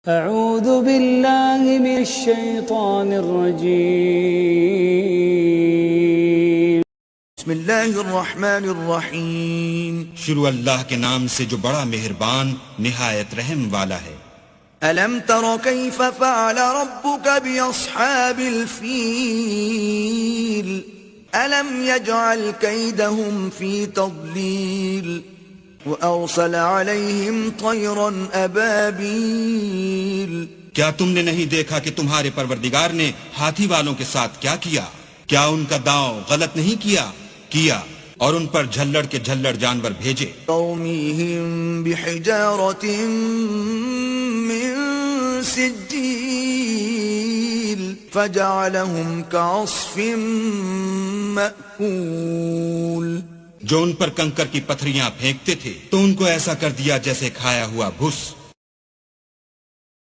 اعوذ باللہ من الشیطان الرجیم بسم اللہ الرحمن الرحیم شروع اللہ کے نام سے جو بڑا مہربان نہایت رحم والا ہے۔ الم تر کیف فعل ربک باصحاب الفیل الم یجعل کیدہم فی تضلیل وَأَرْسَلَ عَلَيْهِمْ طَيْرًا أَبَابِيلَ کیا تم نے نہیں دیکھا کہ تمہارے پروردگار نے ہاتھی والوں کے ساتھ کیا کیا؟ کیا ان کا داؤ غلط نہیں کیا اور ان پر جھلڑ کے جھلڑ جانور بھیجے۔ تَرْمِيهِمْ بِحِجَارَةٍ مِّن سِجِّيلٍ فَجَعَلَهُمْ كَعَصْفٍ مَّأْكُولٍ جو ان پر کنکر کی پتھریاں پھینکتے تھے تو ان کو ایسا کر دیا جیسے کھایا ہوا بھس۔